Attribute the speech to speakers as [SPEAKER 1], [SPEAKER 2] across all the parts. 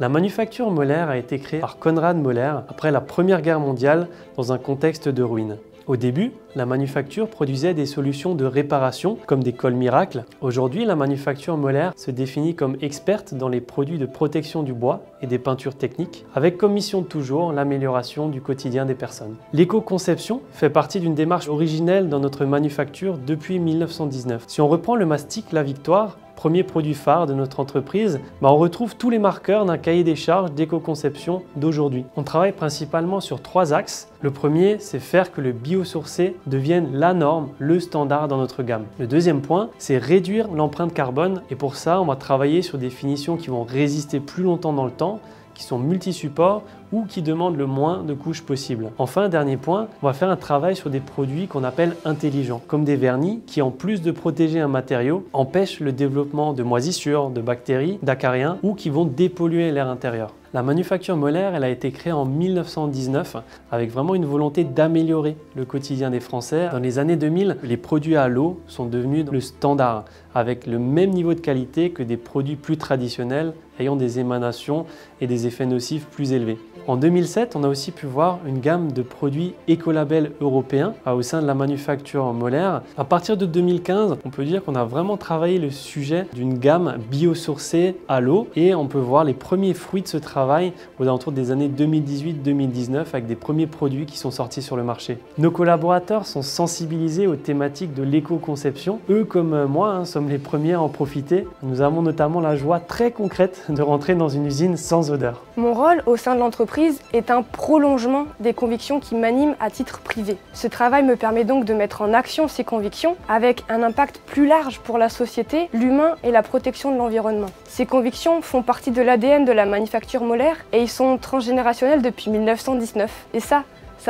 [SPEAKER 1] La manufacture molaire a été créée par Konrad Moller après la Première Guerre mondiale dans un contexte de ruine. Au début, la manufacture produisait des solutions de réparation comme des cols miracles. Aujourd'hui, la manufacture molaire se définit comme experte dans les produits de protection du bois et des peintures techniques, avec comme mission toujours l'amélioration du quotidien des personnes. L'éco-conception fait partie d'une démarche originelle dans notre manufacture depuis 1919. Si on reprend le mastic La Victoire, premier produit phare de notre entreprise, on retrouve tous les marqueurs d'un cahier des charges d'éco-conception d'aujourd'hui. On travaille principalement sur 3 axes. Le premier, c'est faire que le biosourcé devienne la norme, le standard dans notre gamme. Le deuxième point, c'est réduire l'empreinte carbone et pour ça, on va travailler sur des finitions qui vont résister plus longtemps dans le temps, qui sont multi-supports ou qui demandent le moins de couches possible. Enfin, dernier point, on va faire un travail sur des produits qu'on appelle intelligents, comme des vernis qui, en plus de protéger un matériau, empêchent le développement de moisissures, de bactéries, d'acariens ou qui vont dépolluer l'air intérieur. La manufacture molaire, elle a été créée en 1919 avec vraiment une volonté d'améliorer le quotidien des Français. Dans les années 2000, les produits à l'eau sont devenus le standard avec le même niveau de qualité que des produits plus traditionnels ayant des émanations et des effets nocifs plus élevés. En 2007, on a aussi pu voir une gamme de produits écolabel européens au sein de la manufacture molaire. À partir de 2015, on peut dire qu'on a vraiment travaillé le sujet d'une gamme biosourcée à l'eau et on peut voir les premiers fruits de ce travail aux alentours des années 2018-2019 avec des premiers produits qui sont sortis sur le marché. Nos collaborateurs sont sensibilisés aux thématiques de l'éco-conception. Eux comme moi sommes les premiers à en profiter. Nous avons notamment la joie très concrète de rentrer dans une usine sans odeur.
[SPEAKER 2] Mon rôle au sein de l'entreprise est un prolongement des convictions qui m'animent à titre privé. Ce travail me permet donc de mettre en action ces convictions avec un impact plus large pour la société, l'humain et la protection de l'environnement. Ces convictions font partie de l'ADN de la manufacture molaire et ils sont transgénérationnels depuis 1919. Et ça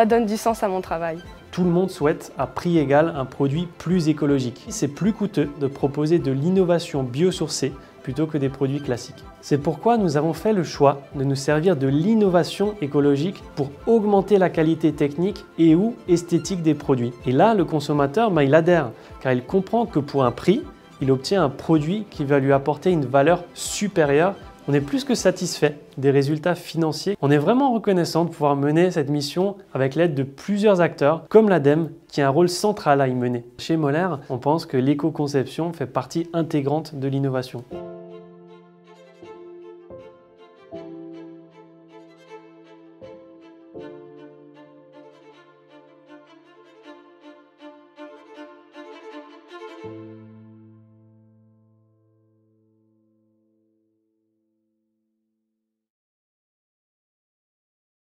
[SPEAKER 2] donne du sens à mon travail.
[SPEAKER 1] Tout le monde souhaite à prix égal un produit plus écologique. C'est plus coûteux de proposer de l'innovation biosourcée plutôt que des produits classiques. C'est pourquoi nous avons fait le choix de nous servir de l'innovation écologique pour augmenter la qualité technique et ou esthétique des produits. Et là, le consommateur, il adhère, car il comprend que pour un prix, il obtient un produit qui va lui apporter une valeur supérieure. On est plus que satisfait des résultats financiers. On est vraiment reconnaissant de pouvoir mener cette mission avec l'aide de plusieurs acteurs, comme l'ADEME, qui a un rôle central à y mener. Chez Moller, on pense que l'éco-conception fait partie intégrante de l'innovation.